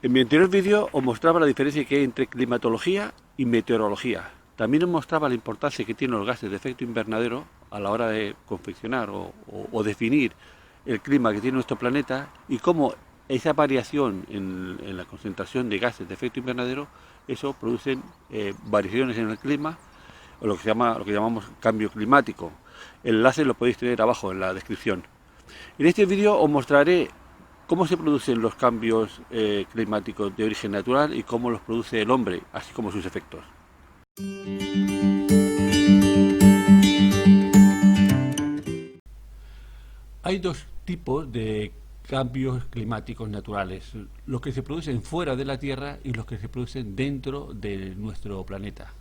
En mi anterior vídeo os mostraba la diferencia que hay entre climatología y meteorología. También os mostraba la importancia que tienen los gases de efecto invernadero a la hora de confeccionar o definir el clima que tiene nuestro planeta y cómo esa variación en la concentración de gases de efecto invernadero, eso producen variaciones en el clima o lo que llamamos cambio climático. El enlace lo podéis tener abajo en la descripción. En este vídeo os mostraré cómo se producen los cambios climáticos de origen natural y cómo los produce el hombre, así como sus efectos. Hay dos tipos de cambios climáticos naturales, los que se producen fuera de la Tierra y los que se producen dentro de nuestro planeta.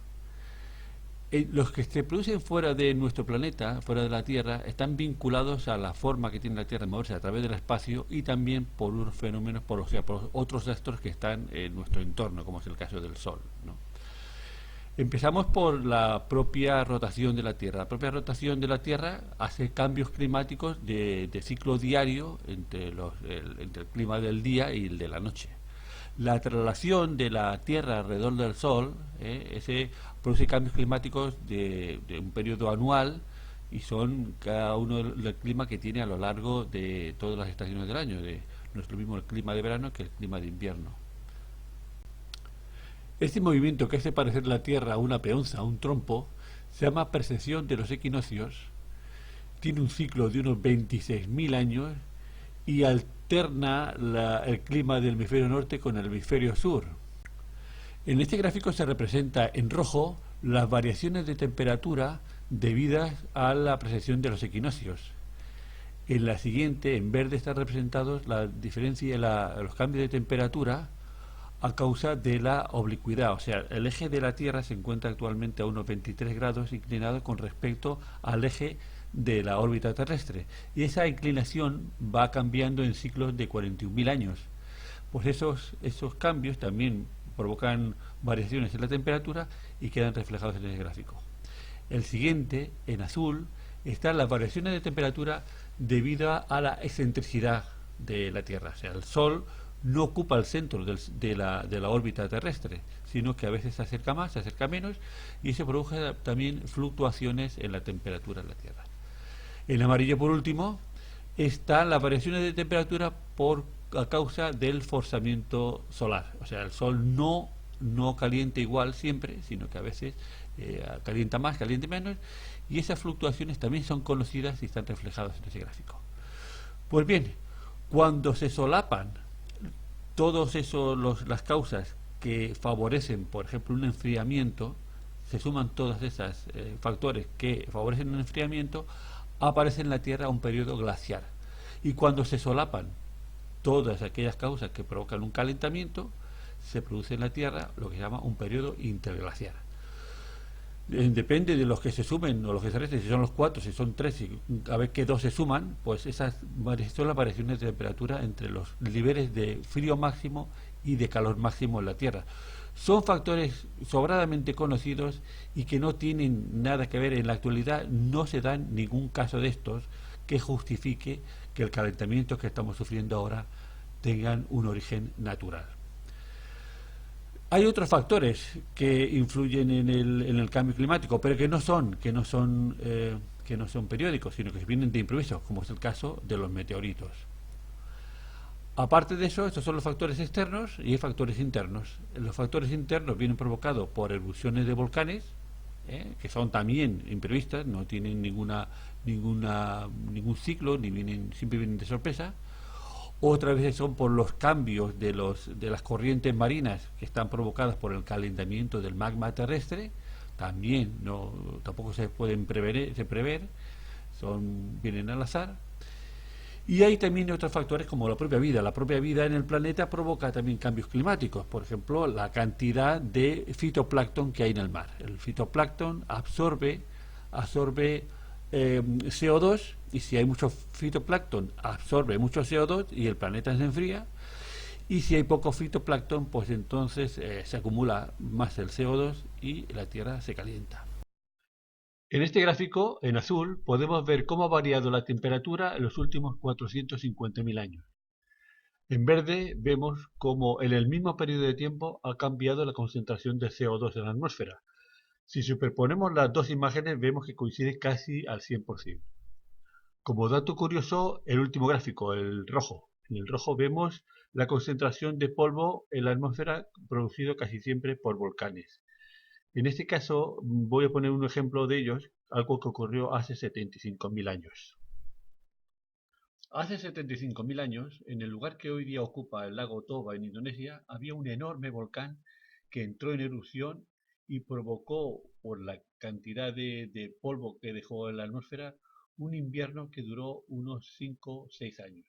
Los que se producen fuera de nuestro planeta, fuera de la Tierra, están vinculados a la forma que tiene la Tierra de moverse a través del espacio y también por unos fenómenos, por otros astros que están en nuestro entorno, como es el caso del Sol, ¿no? Empezamos por la propia rotación de la Tierra. La propia rotación de la Tierra hace cambios climáticos de ciclo diario entre el clima del día y el de la noche. La traslación de la Tierra alrededor del Sol ese produce cambios climáticos de un periodo anual y son cada uno del clima que tiene a lo largo de todas las estaciones del año. No es lo mismo el clima de verano que el clima de invierno. Este movimiento que hace parecer la Tierra a una peonza, a un trompo, se llama precesión de los equinoccios, tiene un ciclo de unos 26.000 años y alterna el clima del hemisferio norte con el hemisferio sur. En este gráfico se representa en rojo las variaciones de temperatura debidas a la precesión de los equinoccios. En la siguiente, en verde, están representados la diferencia, los cambios de temperatura a causa de la oblicuidad, o sea, el eje de la Tierra se encuentra actualmente a unos 23 grados inclinado con respecto al eje de la órbita terrestre, y esa inclinación va cambiando en ciclos de 41.000 años. Pues esos cambios también provocan variaciones en la temperatura y quedan reflejados en el gráfico. El siguiente, en azul, están las variaciones de temperatura debido a la excentricidad de la Tierra, o sea, el Sol no ocupa el centro de la órbita terrestre, sino que a veces se acerca más, se acerca menos, y eso produce también fluctuaciones en la temperatura de la Tierra. En amarillo, por último, están las variaciones de temperatura a causa del forzamiento solar. O sea, el Sol no calienta igual siempre, sino que a veces calienta más, calienta menos, y esas fluctuaciones también son conocidas y están reflejadas en ese gráfico. Pues bien, cuando se solapan todas las causas que favorecen, por ejemplo, un enfriamiento, se suman todos esos factores que favorecen un enfriamiento, aparece en la Tierra un periodo glaciar. Y cuando se solapan todas aquellas causas que provocan un calentamiento, se produce en la Tierra lo que se llama un periodo interglaciar. Depende de los que se sumen o los que se resten, si son los cuatro, si son tres, y a ver qué dos se suman, pues esas son las variaciones de temperatura entre los niveles de frío máximo y de calor máximo en la Tierra. Son factores sobradamente conocidos y que no tienen nada que ver. En la actualidad no se dan ningún caso de estos que justifique que el calentamiento que estamos sufriendo ahora tengan un origen natural. Hay otros factores que influyen en el cambio climático, pero que no son periódicos, sino que vienen de improviso, como es el caso de los meteoritos. Aparte de eso, estos son los factores externos y hay factores internos. Los factores internos vienen provocados por erupciones de volcanes, que son también imprevistas, no tienen ningún ciclo, ni siempre vienen de sorpresa. Otras veces son por los cambios de las corrientes marinas que están provocadas por el calentamiento del magma terrestre. También tampoco se pueden prever, vienen al azar. Y hay también otros factores como la propia vida. La propia vida en el planeta provoca también cambios climáticos. Por ejemplo, la cantidad de fitoplancton que hay en el mar. El fitoplancton absorbe CO2, y si hay mucho fitoplancton absorbe mucho CO2 y el planeta se enfría, y si hay poco fitoplancton pues entonces se acumula más el CO2 y la Tierra se calienta. En este gráfico, en azul, podemos ver cómo ha variado la temperatura en los últimos 450.000 años. En verde vemos cómo en el mismo periodo de tiempo ha cambiado la concentración de CO2 en la atmósfera. Si superponemos las dos imágenes vemos que coincide casi al 100%. Como dato curioso, el último gráfico, el rojo. En el rojo vemos la concentración de polvo en la atmósfera producido casi siempre por volcanes. En este caso voy a poner un ejemplo de ellos, algo que ocurrió hace 75.000 años. Hace 75.000 años, en el lugar que hoy día ocupa el lago Toba en Indonesia, había un enorme volcán que entró en erupción y provocó, por la cantidad de polvo que dejó en la atmósfera, un invierno que duró unos 5 o 6 años.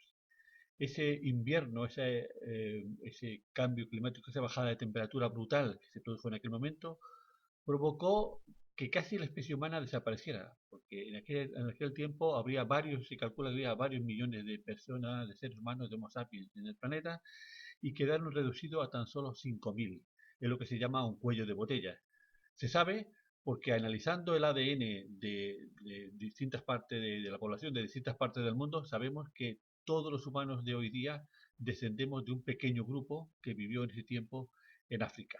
Ese invierno, ese cambio climático, esa bajada de temperatura brutal que se produjo en aquel momento, provocó que casi la especie humana desapareciera, porque en aquel tiempo habría se calcula que había varios millones de personas, de seres humanos, de Homo sapiens en el planeta, y quedaron reducidos a tan solo 5.000, es lo que se llama un cuello de botella. Se sabe porque analizando el ADN de distintas partes de la población de distintas partes del mundo, sabemos que todos los humanos de hoy día descendemos de un pequeño grupo que vivió en ese tiempo en África.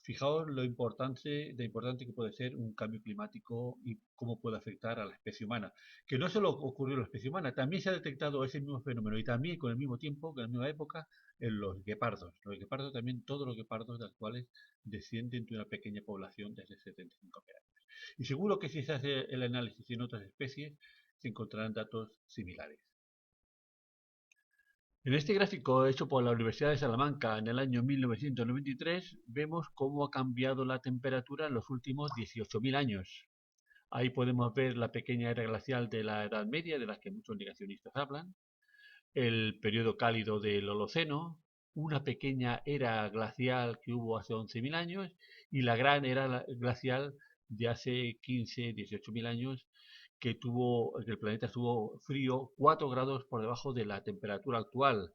Fijaos lo importante que puede ser un cambio climático y cómo puede afectar a la especie humana. Que no solo ocurrió en la especie humana, también se ha detectado ese mismo fenómeno y también con el mismo tiempo, con la misma época, en los guepardos. Los guepardos también, todos los guepardos de los cuales descienden de una pequeña población de hace 75.000 años. Y seguro que si se hace el análisis en otras especies, se encontrarán datos similares. En este gráfico hecho por la Universidad de Salamanca en el año 1993, vemos cómo ha cambiado la temperatura en los últimos 18.000 años. Ahí podemos ver la pequeña era glacial de la Edad Media, de la que muchos negacionistas hablan, el periodo cálido del Holoceno, una pequeña era glacial que hubo hace 11.000 años y la gran era glacial de hace 15, 18.000 años que el planeta estuvo frío 4 grados por debajo de la temperatura actual.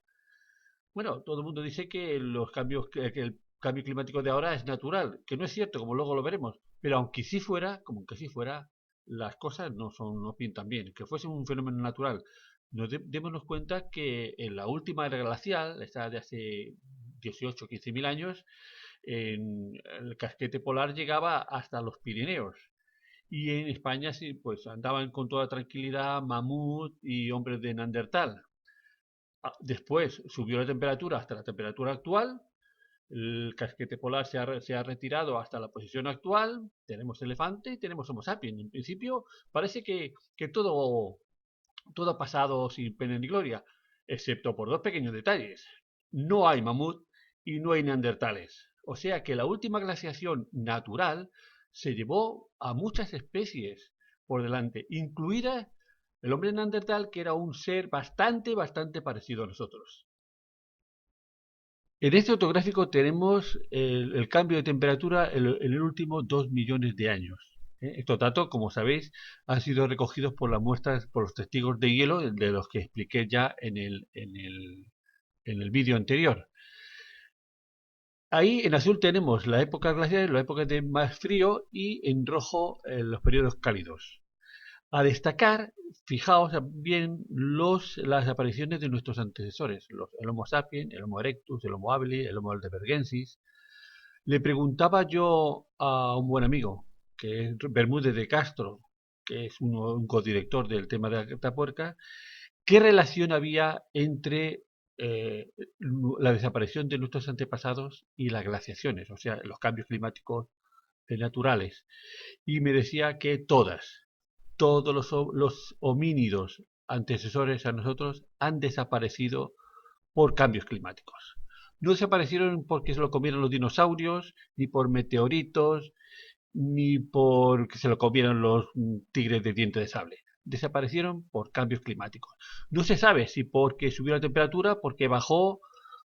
Bueno, todo el mundo dice que que el cambio climático de ahora es natural, que no es cierto, como luego lo veremos, pero aunque sí fuera, como que sí fuera, las cosas no pintan bien. Que fuese un fenómeno natural, démonos cuenta que en la última era glacial, esta de hace 18 o 15 mil años, el casquete polar llegaba hasta los Pirineos. Y en España sí, pues andaban con toda tranquilidad mamut y hombres de Neandertal. Después subió la temperatura hasta la temperatura actual, el casquete polar se ha retirado hasta la posición actual, tenemos elefante y tenemos Homo sapiens. En principio parece que todo ha pasado sin pena ni gloria, excepto por dos pequeños detalles. No hay mamut y no hay neandertales. O sea que la última glaciación natural se llevó a muchas especies por delante, incluida el hombre neandertal, que era un ser bastante parecido a nosotros. En este autográfico tenemos el cambio de temperatura en el último 2 millones de años. Estos datos, como sabéis, han sido recogidos por las muestras, por los testigos de hielo, de los que expliqué ya en el vídeo anterior. Ahí en azul tenemos la época glacial, la época de más frío, y en rojo los periodos cálidos. A destacar, fijaos bien las apariciones de nuestros antecesores, el Homo sapiens, el Homo erectus, el Homo habilis, el Homo heidelbergensis. Le preguntaba yo a un buen amigo, que es Bermúdez de Castro, que es un codirector del tema de la Atapuerca, qué relación había entre la desaparición de nuestros antepasados y las glaciaciones, o sea, los cambios climáticos naturales. Y me decía que todos los homínidos antecesores a nosotros han desaparecido por cambios climáticos. No desaparecieron porque se lo comieron los dinosaurios, ni por meteoritos, ni porque se lo comieron los tigres de diente de sable. Desaparecieron por cambios climáticos. No se sabe si porque subió la temperatura, porque bajó,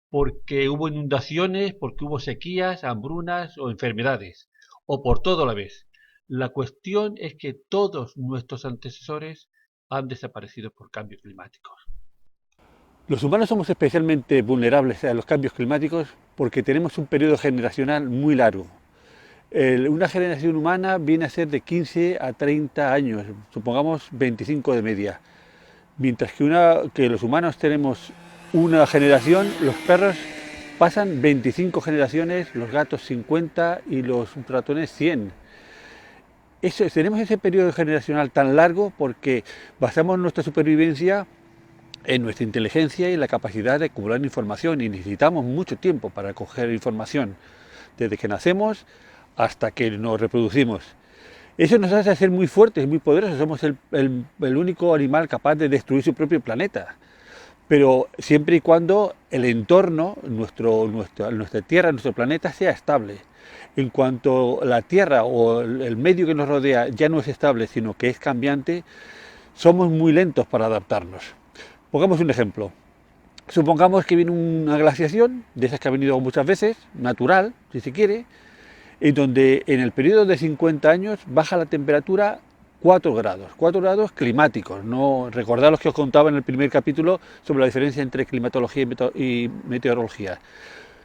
porque hubo inundaciones, porque hubo sequías, hambrunas o enfermedades, o por todo a la vez. La cuestión es que todos nuestros antecesores han desaparecido por cambios climáticos. Los humanos somos especialmente vulnerables a los cambios climáticos porque tenemos un periodo generacional muy largo. Una generación humana viene a ser de 15 a 30 años, supongamos 25 de media, mientras que los humanos tenemos una generación, los perros pasan 25 generaciones, los gatos 50 y los ratones 100. Tenemos ese periodo generacional tan largo porque basamos nuestra supervivencia en nuestra inteligencia y la capacidad de acumular información, y necesitamos mucho tiempo para coger información, desde que nacemos hasta que nos reproducimos. Eso nos hace ser muy fuertes, muy poderosos. Somos el único animal capaz de destruir su propio planeta. Pero siempre y cuando el entorno, nuestra Tierra, nuestro planeta, sea estable. En cuanto la Tierra o el medio que nos rodea ya no es estable, sino que es cambiante, somos muy lentos para adaptarnos. Pongamos un ejemplo. Supongamos que viene una glaciación, de esas que ha venido muchas veces, natural, si se quiere, en donde en el periodo de 50 años baja la temperatura 4 grados climáticos. No, recordad los que os contaba en el primer capítulo sobre la diferencia entre climatología y meteorología.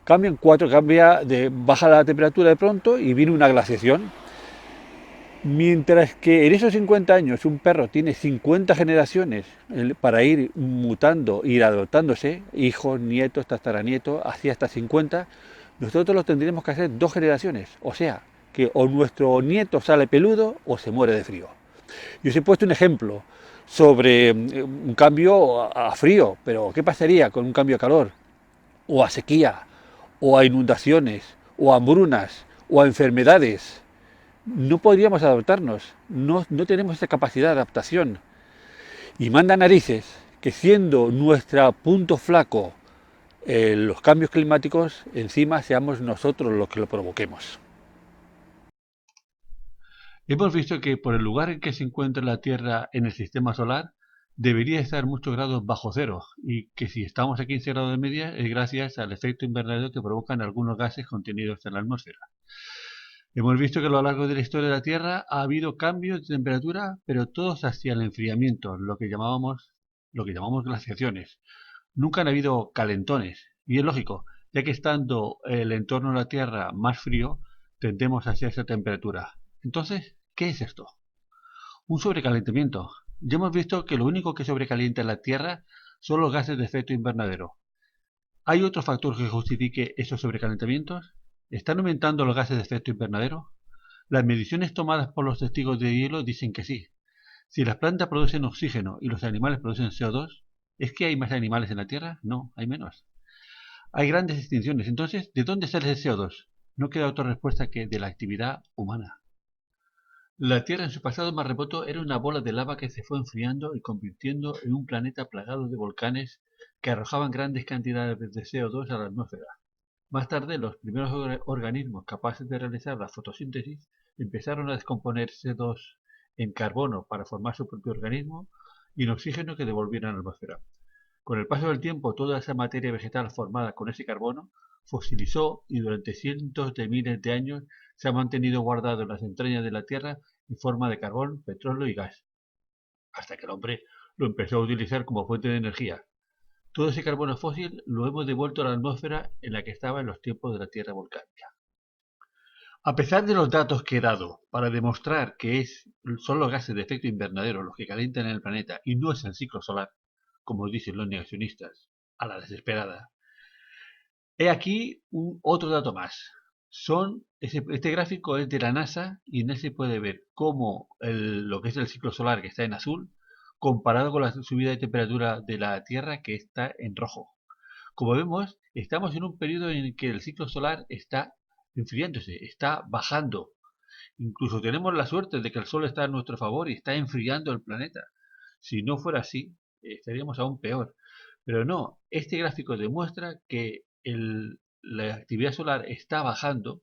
Baja la temperatura de pronto y viene una glaciación. Mientras que en esos 50 años un perro tiene 50 generaciones para ir mutando, ir adaptándose, hijos, nietos, tataranietos, así hasta 50, nosotros lo tendríamos que hacer 2 generaciones. O sea, que o nuestro nieto sale peludo o se muere de frío. Yo os he puesto un ejemplo sobre un cambio a frío, pero ¿qué pasaría con un cambio a calor? O a sequía, o a inundaciones, o a hambrunas, o a enfermedades. No podríamos adaptarnos, no tenemos esa capacidad de adaptación. Y manda narices que, siendo nuestro punto flaco los cambios climáticos, encima seamos nosotros los que lo provoquemos. Hemos visto que por el lugar en que se encuentra la Tierra en el sistema solar, debería estar muchos grados bajo cero, y que si estamos a 15 grados de media es gracias al efecto invernadero que provocan algunos gases contenidos en la atmósfera. Hemos visto que a lo largo de la historia de la Tierra ha habido cambios de temperatura, pero todos hacia el enfriamiento, lo que llamamos glaciaciones. Nunca han habido calentones, y es lógico, ya que estando el entorno de la Tierra más frío, tendemos hacia esa temperatura. Entonces, ¿qué es esto? Un sobrecalentamiento. Ya hemos visto que lo único que sobrecalienta la Tierra son los gases de efecto invernadero. ¿Hay otro factor que justifique esos sobrecalentamientos? ¿Están aumentando los gases de efecto invernadero? Las mediciones tomadas por los testigos de hielo dicen que sí. Si las plantas producen oxígeno y los animales producen CO2, ¿es que hay más animales en la Tierra? No, hay menos. Hay grandes extinciones. Entonces, ¿de dónde sale el CO2? No queda otra respuesta que de la actividad humana. La Tierra en su pasado más remoto era una bola de lava que se fue enfriando y convirtiendo en un planeta plagado de volcanes que arrojaban grandes cantidades de CO2 a la atmósfera. Más tarde, los primeros organismos capaces de realizar la fotosíntesis empezaron a descomponer CO2 en carbono para formar su propio organismo y en oxígeno que devolvieron a la atmósfera. Con el paso del tiempo, toda esa materia vegetal formada con ese carbono fosilizó y durante cientos de miles de años se ha mantenido guardado en las entrañas de la Tierra en forma de carbón, petróleo y gas, hasta que el hombre lo empezó a utilizar como fuente de energía. Todo ese carbono fósil lo hemos devuelto a la atmósfera en la que estaba en los tiempos de la Tierra volcánica. A pesar de los datos que he dado para demostrar que son los gases de efecto invernadero los que calientan el planeta y no es el ciclo solar, como dicen los negacionistas, a la desesperada, he aquí otro dato más. Este gráfico es de la NASA y en él se puede ver cómo lo que es el ciclo solar, que está en azul, comparado con la subida de temperatura de la Tierra, que está en rojo. Como vemos, estamos en un periodo en el que el ciclo solar está enfriándose, está bajando. Incluso tenemos la suerte de que el Sol está a nuestro favor y está enfriando el planeta. Si no fuera así, estaríamos aún peor. Pero no, este gráfico demuestra que la actividad solar está bajando,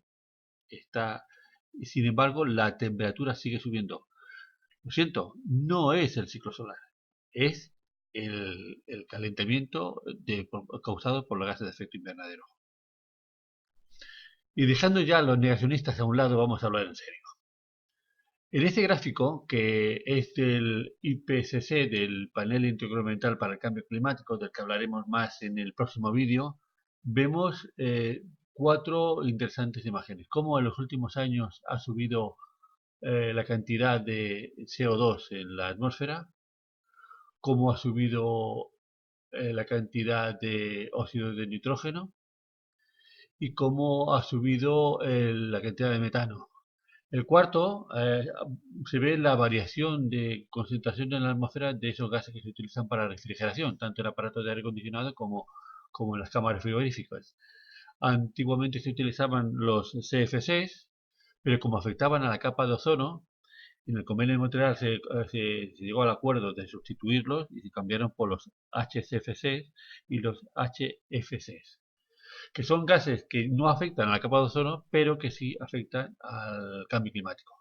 y sin embargo la temperatura sigue subiendo. Lo siento, no es el ciclo solar, es el calentamiento causado por los gases de efecto invernadero. Y dejando ya a los negacionistas a un lado, vamos a hablar en serio. En este gráfico, que es del IPCC, del Panel Intergubernamental para el Cambio Climático, del que hablaremos más en el próximo vídeo, vemos 4 interesantes imágenes. Cómo en los últimos años ha subido la cantidad de CO2 en la atmósfera, cómo ha subido la cantidad de óxido de nitrógeno y cómo ha subido la cantidad de metano. El cuarto, se ve la variación de concentración en la atmósfera de esos gases que se utilizan para refrigeración, tanto en aparatos de aire acondicionado como en las cámaras frigoríficas. Antiguamente se utilizaban los CFCs, pero como afectaban a la capa de ozono, en el convenio de Montreal se llegó al acuerdo de sustituirlos y se cambiaron por los HCFCs y los HFCs, que son gases que no afectan a la capa de ozono, pero que sí afectan al cambio climático.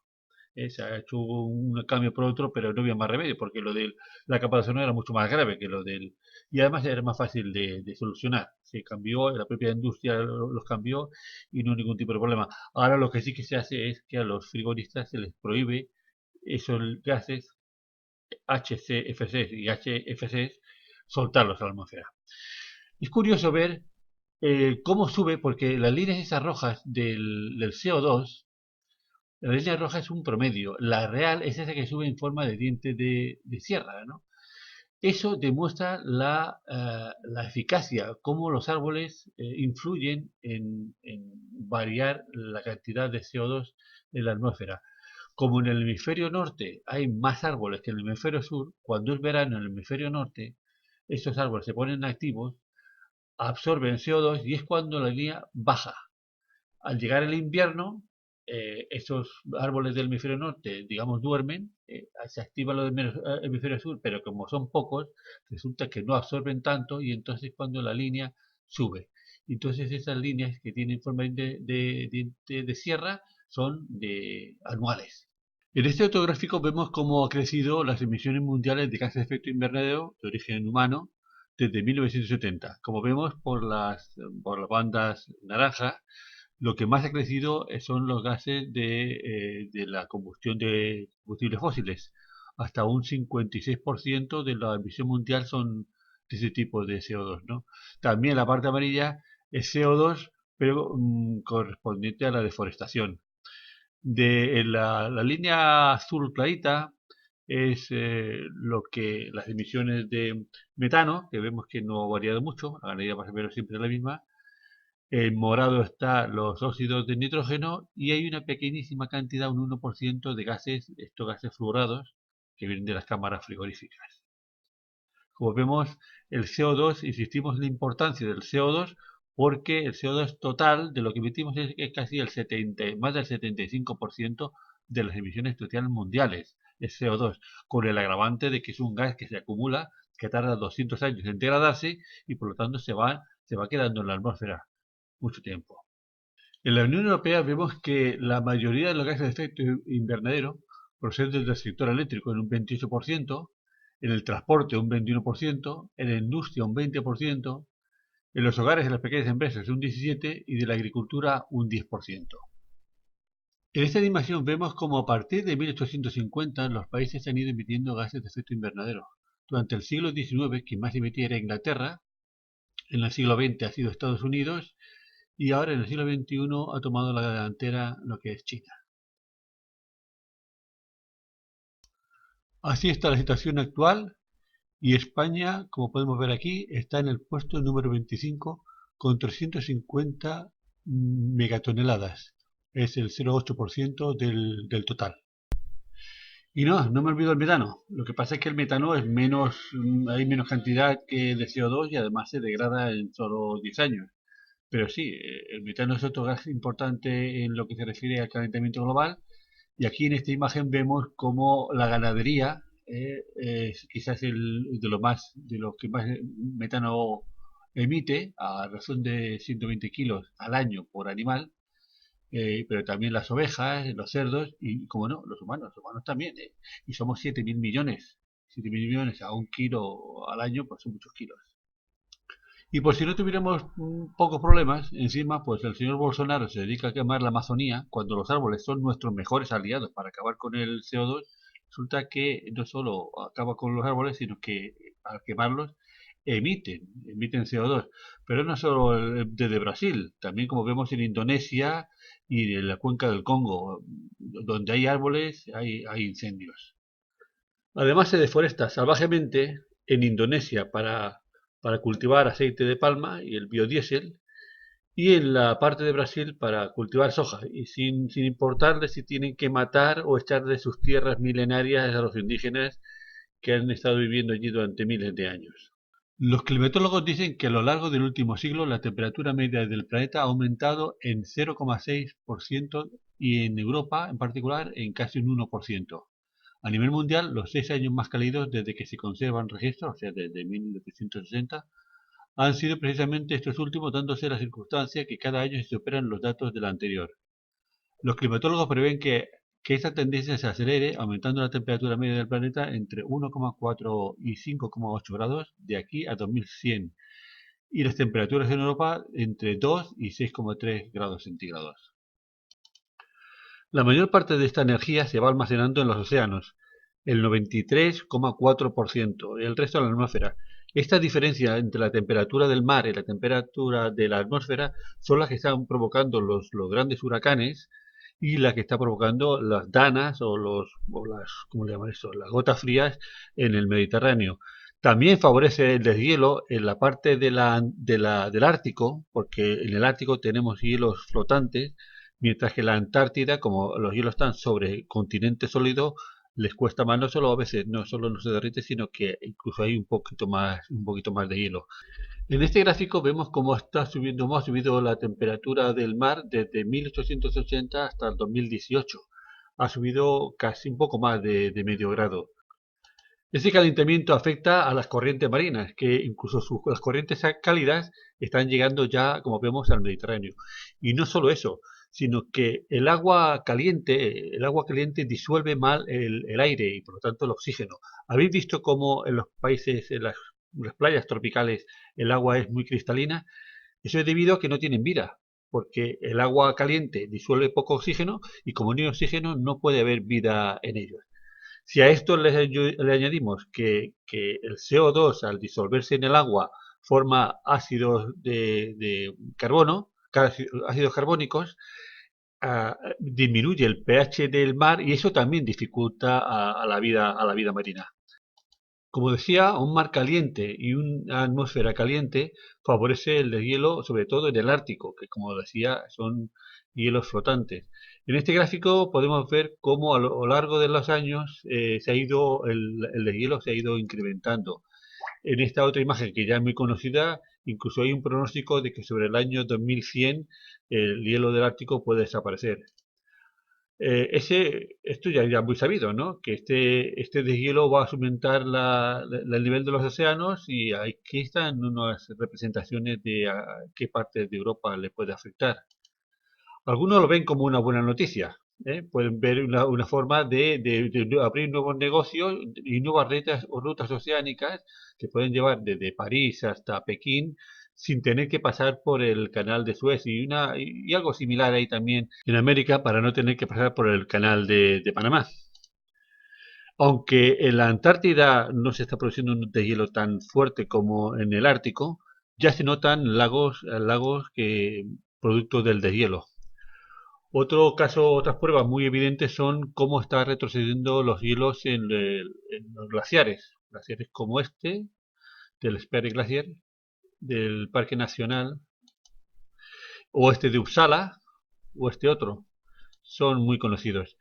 Se ha hecho un cambio por otro, pero no había más remedio, porque lo de la capa de ozono era mucho más grave que lo del... Y además era más fácil de solucionar. Se cambió, la propia industria los cambió y no hay ningún tipo de problema. Ahora lo que sí que se hace es que a los frigoristas se les prohíbe esos gases HCFCs y HFCs soltarlos a la atmósfera. Es curioso ver cómo sube, porque las líneas esas rojas del CO2, la línea roja es un promedio, la real es esa que sube en forma de diente de sierra, ¿no? Eso demuestra la eficacia, cómo los árboles influyen en variar la cantidad de CO2 en la atmósfera. Como en el hemisferio norte hay más árboles que en el hemisferio sur, cuando es verano en el hemisferio norte, esos árboles se ponen activos, absorben CO2 y es cuando la línea baja. Al llegar el invierno, esos árboles del hemisferio norte, digamos, duermen, se activa lo del hemisferio sur, pero como son pocos, resulta que no absorben tanto y entonces cuando la línea sube. Entonces esas líneas que tienen forma de sierra son anuales. En este otro gráfico vemos cómo ha crecido las emisiones mundiales de gases de efecto invernadero de origen humano desde 1970. Como vemos por las bandas naranjas, lo que más ha crecido son los gases de la combustión de combustibles fósiles. Hasta un 56% de la emisión mundial son de ese tipo de CO2, ¿no? También la parte amarilla es CO2, pero correspondiente a la deforestación. La línea azul clarita es lo que las emisiones de metano, que vemos que no ha variado mucho, la ganadería más o menos siempre es la misma. En morado están los óxidos de nitrógeno y hay una pequeñísima cantidad, un 1% de gases, estos gases fluorados, que vienen de las cámaras frigoríficas. Como vemos, el CO2, insistimos en la importancia del CO2 porque el CO2 total de lo que emitimos es casi más del 75% de las emisiones totales mundiales, es CO2, con el agravante de que es un gas que se acumula, que tarda 200 años en degradarse y por lo tanto se va quedando en la atmósfera mucho tiempo. En la Unión Europea vemos que la mayoría de los gases de efecto invernadero proceden del sector eléctrico en un 28%, en el transporte un 21%, en la industria un 20%, en los hogares y las pequeñas empresas un 17% y de la agricultura un 10%. En esta animación vemos como a partir de 1850 los países han ido emitiendo gases de efecto invernadero. Durante el siglo XIX, quien más emitía era Inglaterra, en el siglo XX ha sido Estados Unidos y ahora en el siglo XXI ha tomado la delantera lo que es China. Así está la situación actual y España, como podemos ver aquí, está en el puesto número 25 con 350 megatoneladas. Es el 0,8% del total. Y no me olvido el metano. Lo que pasa es que el metano es menos, hay menos cantidad que de CO2 y además se degrada en solo 10 años. Pero sí, el metano es otro gas importante en lo que se refiere al calentamiento global. Y aquí en esta imagen vemos cómo la ganadería es quizás de lo que más metano emite, a razón de 120 kilos al año por animal, pero también las ovejas, los cerdos y, como no, los humanos también. Y somos 7.000 millones. 7.000 millones a un kilo al año, pues son muchos kilos. Y por si no tuviéramos pocos problemas, encima, pues el señor Bolsonaro se dedica a quemar la Amazonía cuando los árboles son nuestros mejores aliados para acabar con el CO2. Resulta que no solo acaba con los árboles, sino que al quemarlos emiten CO2. Pero no solo desde Brasil, también como vemos en Indonesia y en la cuenca del Congo, donde hay árboles, hay incendios. Además se deforesta salvajemente en Indonesia para cultivar aceite de palma y el biodiesel, y en la parte de Brasil para cultivar soja, y sin importarles si tienen que matar o echar de sus tierras milenarias a los indígenas que han estado viviendo allí durante miles de años. Los climatólogos dicen que a lo largo del último siglo la temperatura media del planeta ha aumentado en 0,6% y en Europa en particular en casi un 1%. A nivel mundial, los 6 años más cálidos desde que se conservan registros, o sea, desde 1960, han sido precisamente estos últimos, dándose la circunstancia que cada año se superan los datos del anterior. Los climatólogos prevén que esta tendencia se acelere, aumentando la temperatura media del planeta entre 1,4 y 5,8 grados de aquí a 2100, y las temperaturas en Europa entre 2 y 6,3 grados centígrados. La mayor parte de esta energía se va almacenando en los océanos, el 93,4%, el resto en la atmósfera. Esta diferencia entre la temperatura del mar y la temperatura de la atmósfera son las que están provocando los grandes huracanes y la que está provocando las danas o las, ¿cómo le llaman eso?, las gotas frías en el Mediterráneo. También favorece el deshielo en la parte del Ártico, porque en el Ártico tenemos hielos flotantes, mientras que la Antártida, como los hielos están sobre continente sólido, les cuesta más, no solo a veces, no solo no se derrite, sino que incluso hay un poquito más de hielo. En este gráfico vemos cómo ha subido la temperatura del mar desde 1880 hasta el 2018. Ha subido casi un poco más de medio grado. Ese calentamiento afecta a las corrientes marinas, que incluso las corrientes cálidas están llegando ya, como vemos, al Mediterráneo. Y no solo eso, sino que el agua caliente disuelve mal el aire y por lo tanto el oxígeno. ¿Habéis visto cómo en los países, en las playas tropicales, el agua es muy cristalina? Eso es debido a que no tienen vida, porque el agua caliente disuelve poco oxígeno y como no hay oxígeno no puede haber vida en ellos. Si a esto le añadimos que el CO2 al disolverse en el agua forma ácidos de carbono, ácidos carbónicos, disminuye el pH del mar y eso también dificulta a la vida marina. Como decía, un mar caliente y una atmósfera caliente favorece el deshielo, sobre todo en el Ártico, que como decía son hielos flotantes. En este gráfico podemos ver cómo a lo largo de los años el deshielo se ha ido incrementando. En esta otra imagen que ya es muy conocida, incluso hay un pronóstico de que sobre el año 2100 el hielo del Ártico puede desaparecer. Esto ya es muy sabido, ¿no? Que este deshielo va a aumentar el nivel de los océanos y aquí están unas representaciones de a qué partes de Europa le puede afectar. Algunos lo ven como una buena noticia, ¿eh? Pueden ver una forma de abrir nuevos negocios y nuevas rutas oceánicas que pueden llevar desde París hasta Pekín sin tener que pasar por el canal de Suez y algo similar ahí también en América para no tener que pasar por el canal de Panamá. Aunque en la Antártida no se está produciendo un deshielo tan fuerte como en el Ártico, ya se notan lagos que producto del deshielo. Otras pruebas muy evidentes son cómo está retrocediendo los hielos en los glaciares como del Spare Glacier, del Parque Nacional, o este de Uppsala, o este otro, son muy conocidos.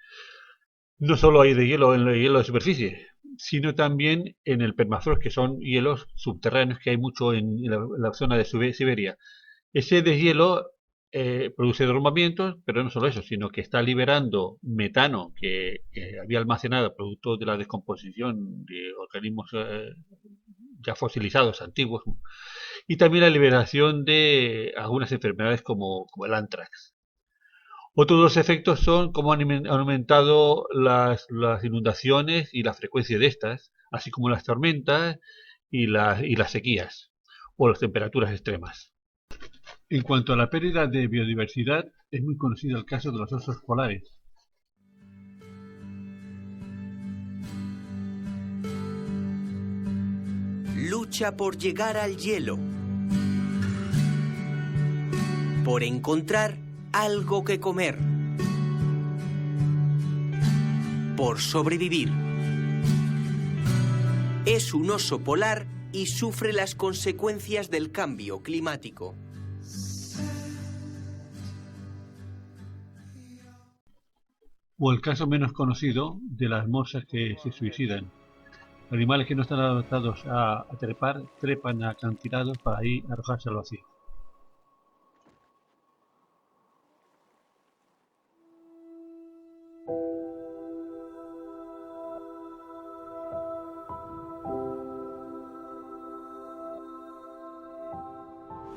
No solo hay de hielo en el hielo de superficie, sino también en el permafrost, que son hielos subterráneos que hay mucho en la zona de Siberia. Ese deshielo produce derrumbamientos, pero no solo eso, sino que está liberando metano que había almacenado producto de la descomposición de organismos ya fosilizados antiguos, y también la liberación de algunas enfermedades como el anthrax. Otros dos efectos son cómo han aumentado las inundaciones y la frecuencia de estas, así como las tormentas y las sequías o las temperaturas extremas. En cuanto a la pérdida de biodiversidad, es muy conocido el caso de los osos polares. Lucha por llegar al hielo, por encontrar algo que comer, por sobrevivir. Es un oso polar y sufre las consecuencias del cambio climático. O el caso menos conocido de las morsas que se suicidan. Animales que no están adaptados a trepar, trepan a acantilados para ahí arrojarse al vacío.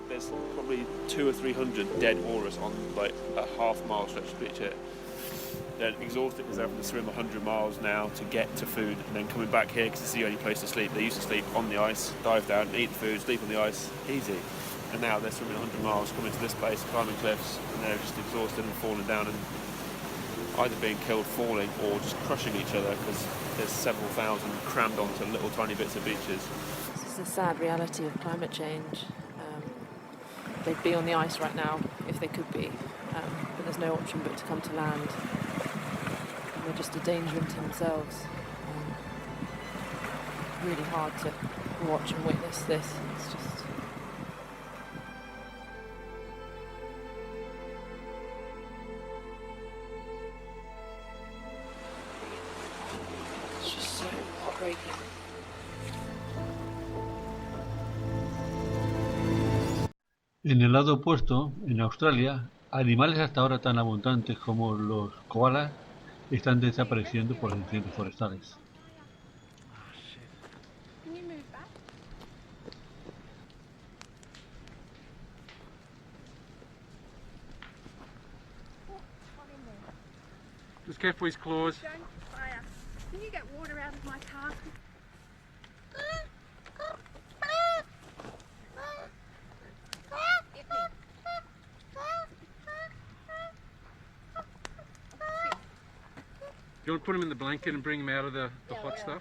There's probably 200 or 300 dead walrus on like a half-mile stretch of beach here. They're exhausted because they're having to swim 100 miles now to get to food, and then coming back here because it's the only place to sleep. They used to sleep on the ice, dive down, eat the food, sleep on the ice, easy. And now they're swimming 100 miles, coming to this place, climbing cliffs, and they're just exhausted and falling down and either being killed falling or just crushing each other because there's several thousand crammed onto little tiny bits of beaches. This is the sad reality of climate change. They'd be on the ice right now if they could be, but there's no option but to come to land. And they're just a danger unto themselves. Really hard to watch and witness this. It's just so heartbreaking. En el lado opuesto, en Australia, animales hasta ahora tan abundantes como los koalas están desapareciendo por los incendios forestales. Just careful his claws. Don't fire. Can you get water out of my car? Do you want to put him in the blanket and bring him out of the hot stuff?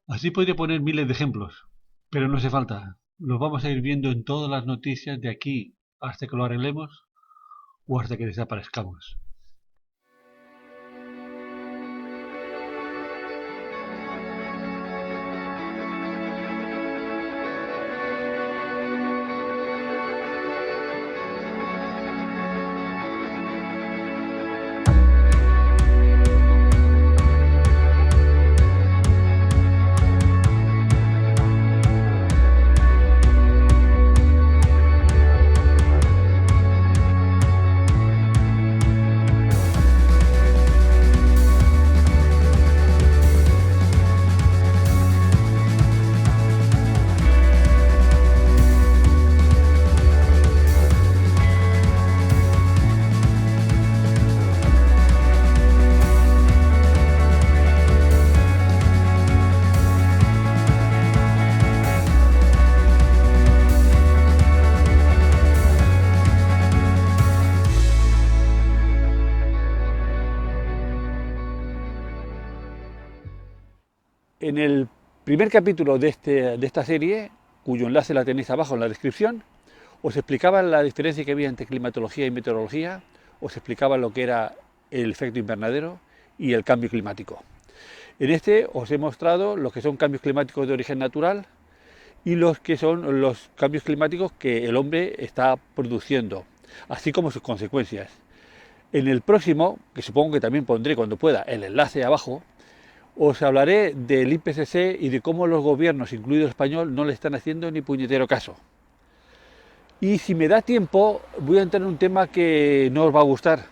Así podría poner miles de ejemplos, pero no hace falta. Los vamos a ir viendo en todas las noticias de aquí hasta que lo arreglemos o hasta que desaparezcamos. En el primer capítulo de esta serie, cuyo enlace la tenéis abajo en la descripción, os explicaba la diferencia que había entre climatología y meteorología, os explicaba lo que era el efecto invernadero y el cambio climático. En este os he mostrado lo que son cambios climáticos de origen natural y los que son los cambios climáticos que el hombre está produciendo, así como sus consecuencias. En el próximo, que supongo que también pondré cuando pueda el enlace abajo, os hablaré del IPCC y de cómo los gobiernos, incluido el español, no le están haciendo ni puñetero caso. Y si me da tiempo, voy a entrar en un tema que no os va a gustar,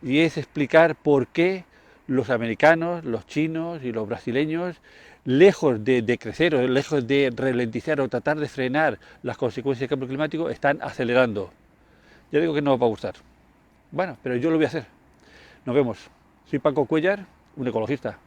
y es explicar por qué los americanos, los chinos y los brasileños, lejos de crecer o lejos de ralentizar o tratar de frenar las consecuencias del cambio climático, están acelerando. Ya digo que no os va a gustar. Bueno, pero yo lo voy a hacer. Nos vemos. Soy Paco Cuéllar, un ecologista.